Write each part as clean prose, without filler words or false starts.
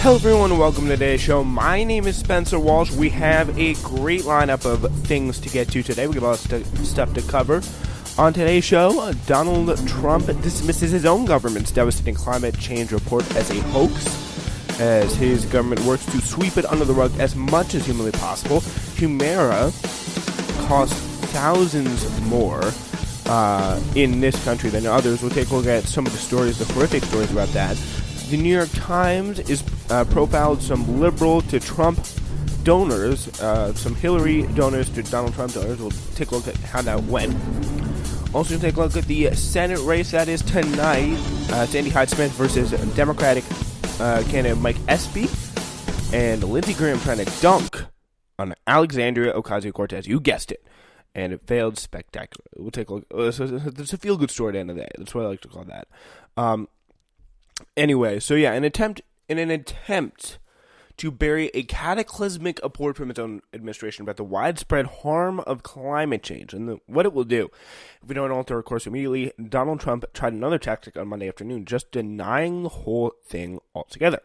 Hello everyone and welcome to today's show. My name is Spencer Walsh. We have a great lineup of things to get to today. We got a lot of stuff to cover. On today's show, Donald Trump dismisses his own government's devastating climate change report as a hoax, as his government works to sweep it under the rug as much as humanly possible. Humira costs thousands more in this country than others. We'll take a look at some of the stories, the horrific stories about that. The New York Times is profiled some liberal to Trump donors, some Hillary donors to Donald Trump donors. We'll take a look at how that went. Also, take a look at the Senate race that is tonight. It's Andy Hyde-Smith versus Democratic candidate Mike Espy, and Lindsay Graham trying to dunk on Alexandria Ocasio-Cortez. You guessed it. And it failed spectacularly. We'll take a look. It's a feel-good story at the end of the day. That's what I like to call that. Anyway, so yeah, in an attempt to bury a cataclysmic report from its own administration about the widespread harm of climate change and what it will do if we don't alter our course immediately, Donald Trump tried another tactic on Monday afternoon, just denying the whole thing altogether.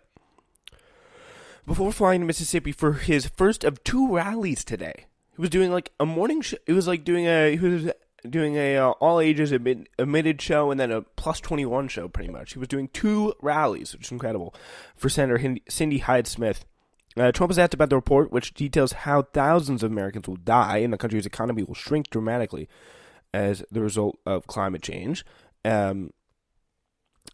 Before flying to Mississippi for his first of two rallies today, he was doing like a morning show. He was doing a all ages admitted show and then a plus 21 show. Pretty much, he was doing two rallies, which is incredible for Senator Cindy Hyde-Smith. Trump was asked about the report, which details how thousands of Americans will die and the country's economy will shrink dramatically as the result of climate change. And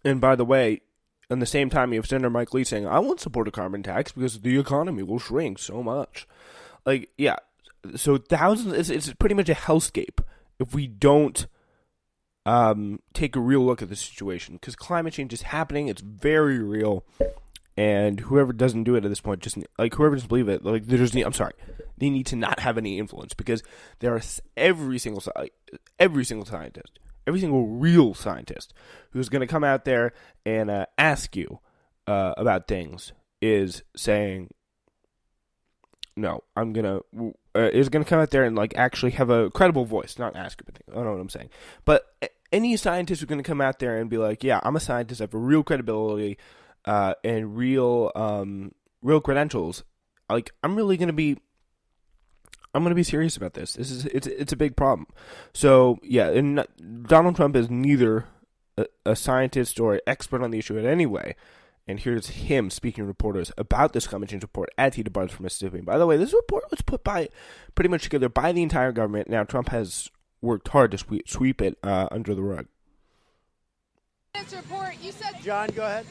by the way, at the same time, you have Senator Mike Lee saying, "I won't support a carbon tax because the economy will shrink so much." Like, yeah. So thousands, it's pretty much a hellscape if we don't take a real look at the situation, because climate change is happening. It's very real, and whoever doesn't do it at this point, whoever doesn't believe it, they need to not have any influence, because there are every single scientist, every single real scientist who's going to come out there and ask you about things is saying, no, is going to come out there and like actually have a credible voice, not ask everything. I don't know what I'm saying. But any scientist who's going to come out there and be like, yeah, I'm a scientist, I have a real credibility and real credentials. Like, I'm going to be serious about this. It's a big problem. So yeah, and Donald Trump is neither a scientist or an expert on the issue in any way. And here's him speaking to reporters about this climate change report as he departs from Mississippi. By the way, this report was put pretty much together by the entire government. Now, Trump has worked hard to sweep it under the rug. This report, you said... John, go ahead.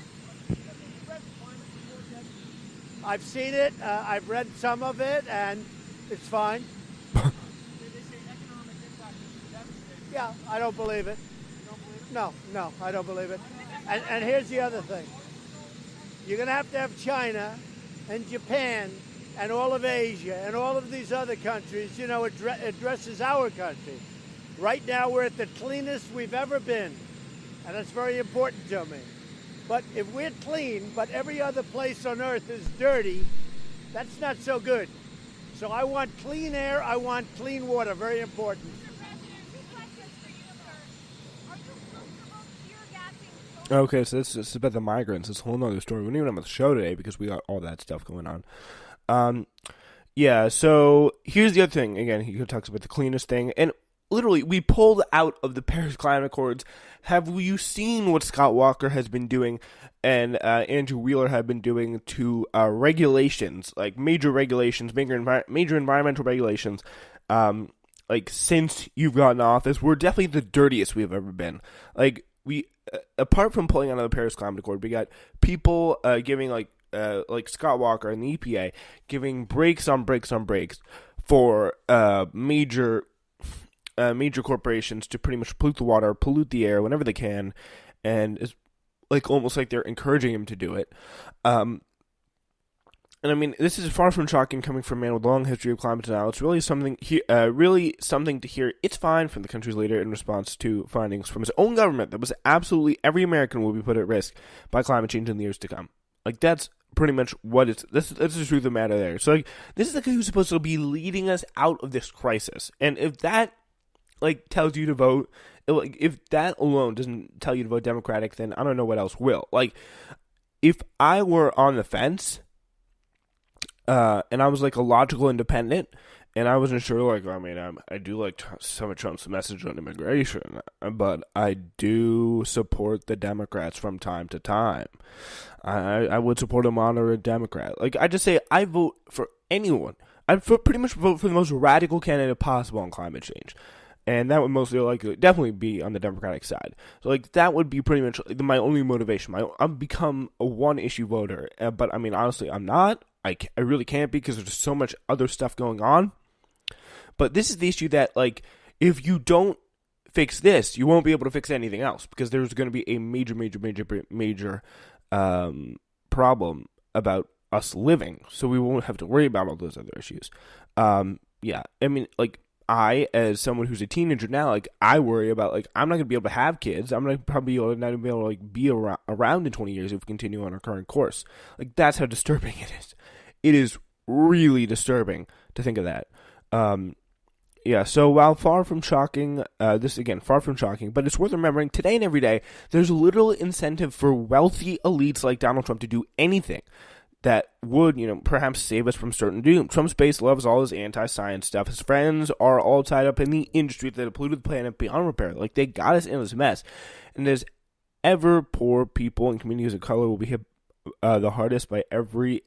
I've seen it. I've read some of it, and it's fine. Yeah, I don't believe it. No, I don't believe it. And here's the other thing. You're going to have China and Japan and all of Asia and all of these other countries, addresses our country. Right now, we're at the cleanest we've ever been, and that's very important to me. But if we're clean, but every other place on earth is dirty, that's not so good. So I want clean air, I want clean water, very important. Okay, so this is about the migrants. It's a whole nother story. We don't even have a show today because we got all that stuff going on. Yeah, so here's the other thing. Again, he talks about the cleanest thing. And literally, we pulled out of the Paris Climate Accords. Have you seen what Scott Walker has been doing and Andrew Wheeler have been doing to regulations, like major regulations, major environmental regulations, like since you've gotten office? We're definitely the dirtiest we've ever been. Like, apart from pulling out of the Paris Climate Accord, we got people giving like Scott Walker and the EPA giving breaks on breaks on breaks for major corporations to pretty much pollute the water, pollute the air whenever they can, and it's like almost like they're encouraging him to do it. And I mean, this is far from shocking coming from a man with a long history of climate denial. It's really something to hear. It's fine from the country's leader in response to findings from his own government that was absolutely every American will be put at risk by climate change in the years to come. Like, that's pretty much what it's. That's the truth of the matter there. So, like, this is the guy who's supposed to be leading us out of this crisis. And if that, like, tells you to vote, if that alone doesn't tell you to vote Democratic, then I don't know what else will. Like, if I were on the fence, and I was like a logical independent, and I wasn't sure, like, I mean, I do like some of Trump's message on immigration, but I do support the Democrats from time to time. I would support a moderate Democrat. Like, I just say I vote for anyone. I'd pretty much vote for the most radical candidate possible on climate change. And that would mostly likely definitely be on the Democratic side. So, like, that would be pretty much my only motivation. I've become a one-issue voter. But, I mean, honestly, I'm not. I really can't be because there's so much other stuff going on. But this is the issue that, like, if you don't fix this, you won't be able to fix anything else. Because there's going to be a major problem about us living. So we won't have to worry about all those other issues. Yeah, I mean, like, I, as someone who's a teenager now, like, I worry about, like, I'm not going to be able to have kids. I'm not probably not be able to, like, be around in 20 years if we continue on our current course. Like, that's how disturbing it is. It is really disturbing to think of that. Yeah, so while far from shocking, but it's worth remembering, today and every day, there's little incentive for wealthy elites like Donald Trump to do anything that would, perhaps save us from certain doom. Trump's base loves all his anti-science stuff. His friends are all tied up in the industry that have polluted the planet beyond repair. Like, they got us in this mess. And as ever, poor people and communities of color will be hit the hardest by every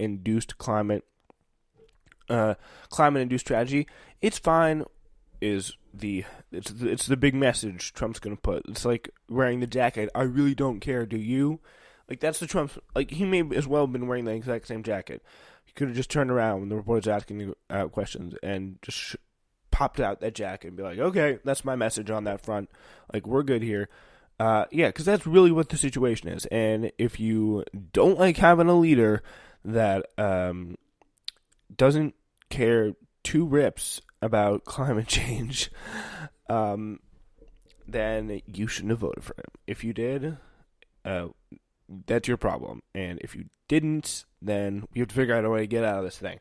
climate-induced tragedy. It's fine. It's the big message Trump's gonna put. It's like wearing the jacket. I really don't care. Do you? Like, that's the Trump. Like, he may as well have been wearing the exact same jacket. He could have just turned around when the reporter's asking questions and just popped out that jacket and be like, okay, that's my message on that front. Like, we're good here. Yeah, because that's really what the situation is. And if you don't like having a leader that doesn't care two rips about climate change, then you shouldn't have voted for him. If you did, that's your problem. And if you didn't, then you have to figure out a way to get out of this thing.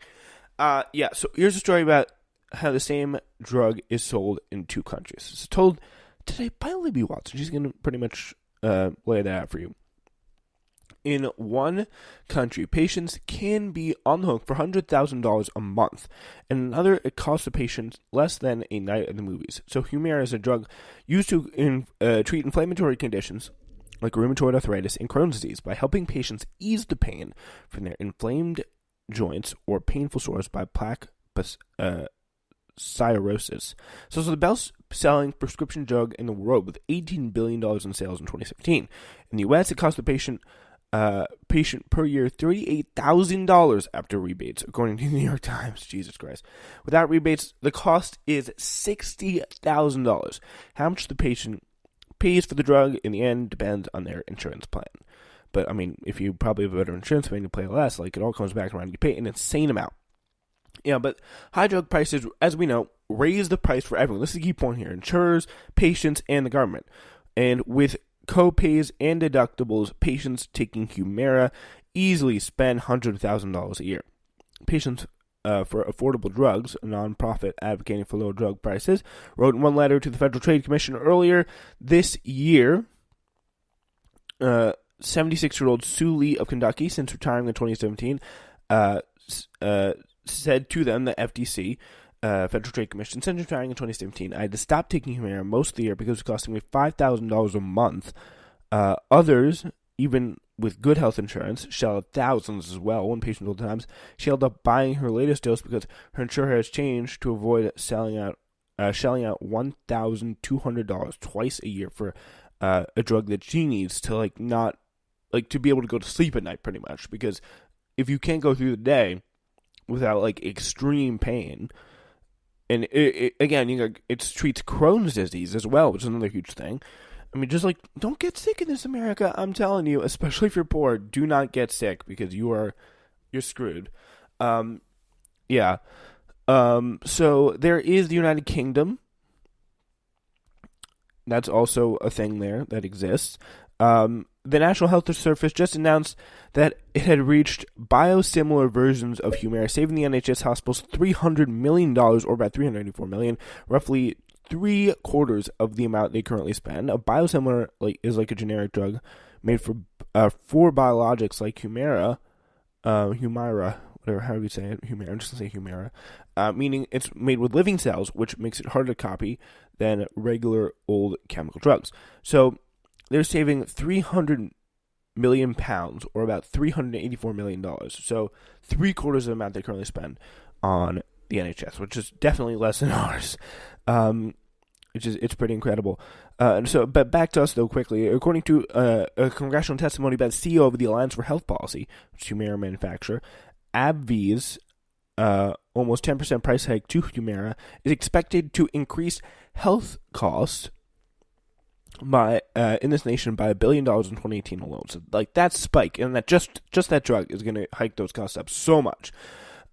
Yeah, so here's a story about how the same drug is sold in two countries. It's told today by Libby Watson. She's going to pretty much lay that out for you. In one country, patients can be on the hook for $100,000 a month. In another, it costs the patient less than a night at the movies. So Humira is a drug used to treat inflammatory conditions like rheumatoid arthritis and Crohn's disease by helping patients ease the pain from their inflamed joints or painful sores by plaque psoriasis. So it's the best-selling prescription drug in the world with $18 billion in sales in 2017. In the U.S., it cost the patient per year $38,000 after rebates, according to the New York Times. Jesus Christ. Without rebates, the cost is $60,000. How much the patient pays for the drug in the end depends on their insurance plan. But, I mean, if you probably have a better insurance plan, you pay less. Like, it all comes back around. You pay an insane amount. Yeah, but high drug prices, as we know, raise the price for everyone. This is the key point here. Insurers, patients, and the government. And with co-pays and deductibles, patients taking Humira easily spend $100,000 a year. Patients for Affordable Drugs, a nonprofit advocating for low drug prices, wrote in one letter to the Federal Trade Commission earlier this year. 76-year-old Sue Lee of Kentucky, since retiring in 2017, said to them, the FTC, Federal Trade Commission, since retiring in 2017, I had to stop taking Humira most of the year because it was costing me $5,000 a month. Others, even with good health insurance, shell out thousands as well. One patient told Times she ended up buying her latest dose because her insurer has changed to avoid shelling out $1,200 twice a year for a drug that she needs to to be able to go to sleep at night, pretty much. Because if you can't go through the day without extreme pain, and it treats Crohn's disease as well, which is another huge thing. I mean, just don't get sick in this America. I'm telling you, especially if you're poor, do not get sick because you're screwed. Yeah. So there is the United Kingdom. That's also a thing there that exists. The National Health Service just announced that it had reached biosimilar versions of Humira, saving the NHS hospitals $300 million, or about $384 million, roughly 3/4 of the amount they currently spend. A biosimilar is like a generic drug made for biologics like Humira, whatever, how do you say it? Humira, I'm just going to say Humira, meaning it's made with living cells, which makes it harder to copy than regular old chemical drugs. So they're saving 300 million pounds, or about $384 million. So 3/4 of the amount they currently spend on the NHS, which is definitely less than ours. It's pretty incredible. But back to us though quickly. According to a congressional testimony by the CEO of the Alliance for Health Policy, which is Humira manufacturer, AbbVie's almost 10% price hike to Humira is expected to increase health costs by in this nation by $1 billion in 2018 alone. So like that spike, and that just that drug is going to hike those costs up so much.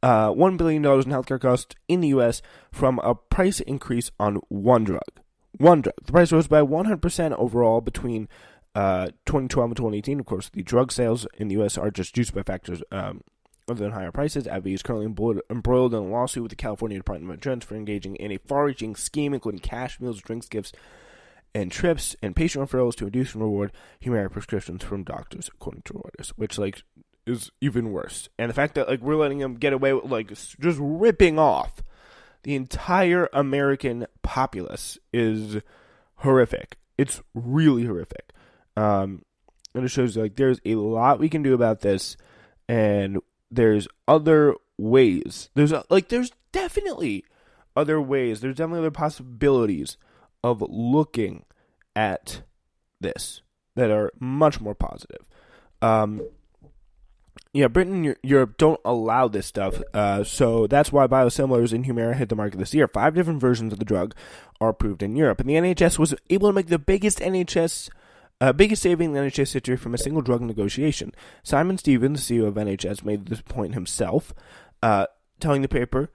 $1 billion in healthcare costs in the U.S. from a price increase on one drug. The price rose by 100% overall between 2012 and 2018. Of course, the drug sales in the U.S. are just juiced by factors other than higher prices. AbbVie is currently embroiled in a lawsuit with the California Department of Insurance for engaging in a far-reaching scheme, including cash, meals, drinks, gifts, and trips, and patient referrals to induce and reward Humira prescriptions from doctors, according to Reuters, which is even worse. And the fact that we're letting them get away with just ripping off the entire American populace is horrific. It's really horrific. And it shows there's a lot we can do about this, and there's other ways. There's definitely other ways. There's definitely other possibilities of looking at this that are much more positive. Britain and Europe don't allow this stuff, so that's why biosimilars in Humira hit the market this year. 5 different versions of the drug are approved in Europe, and the NHS was able to make the biggest saving in the NHS history from a single drug negotiation. Simon Stevens, the CEO of NHS, made this point himself, telling the paper,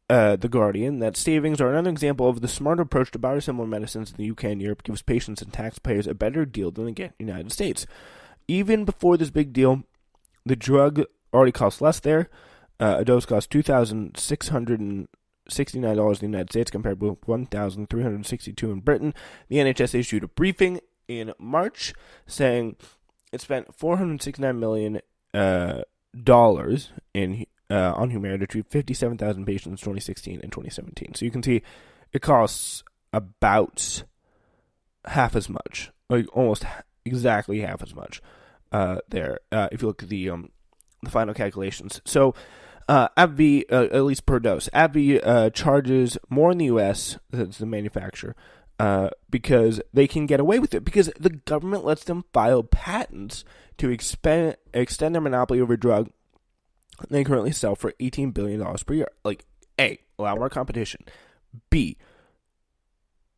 The Guardian, that savings are another example of the smart approach to biosimilar medicines in the UK and Europe gives patients and taxpayers a better deal than they get in the United States. Even before this big deal, the drug already costs less there. A dose costs $2,669 in the United States compared with $1,362 in Britain. The NHS issued a briefing in March saying it spent $469 million dollars on Humira to treat 57,000 patients in 2016 and 2017. So you can see it costs about half as much, almost exactly half as much there, if you look at the final calculations. So AbbVie, at least per dose, AbbVie charges more in the U.S., that's the manufacturer, because they can get away with it, because the government lets them file patents to extend their monopoly over a drug they currently sell for $18 billion per year. A, allow more competition. B,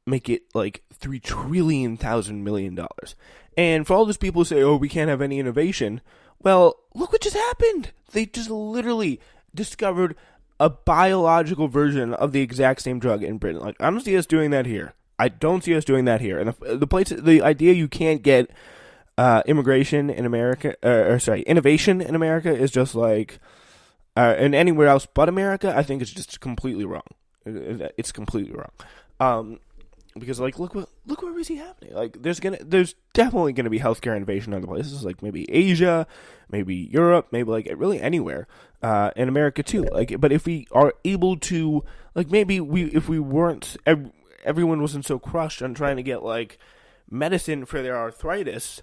make it $3 trillion. And for all those people who say, oh, we can't have any innovation, well, look what just happened. They just literally discovered a biological version of the exact same drug in Britain. I don't see us doing that here. I don't see us doing that here. And the idea you can't get innovation in America is just and anywhere else but America, I think it's just completely wrong. It's completely wrong. Because look what we see happening. There's definitely gonna be healthcare innovation in other places, maybe Asia, maybe Europe, maybe really anywhere, in America too. But if we are able to, if we weren't, everyone wasn't so crushed on trying to get medicine for their arthritis,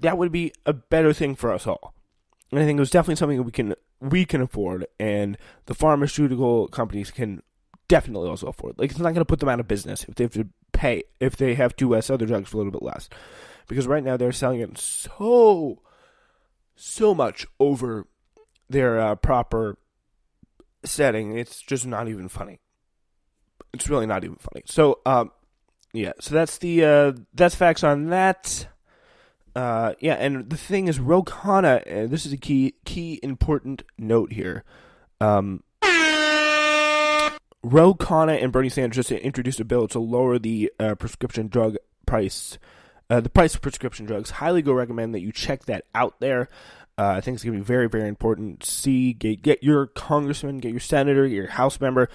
that would be a better thing for us all. And I think it was definitely something that we can afford, and the pharmaceutical companies can definitely also afford. It's not going to put them out of business if they have to sell their drugs for a little bit less, because right now they're selling it so much over their proper setting. It's just not even funny. It's really not even funny. So so that's facts on that. And the thing is, Ro Khanna, and this is a key important note here. Ro Khanna and Bernie Sanders just introduced a bill to lower the prescription drug price, the price of prescription drugs. Highly recommend that you check that out there. I think it's going to be very, very important. Get your congressman, get your senator, get your House member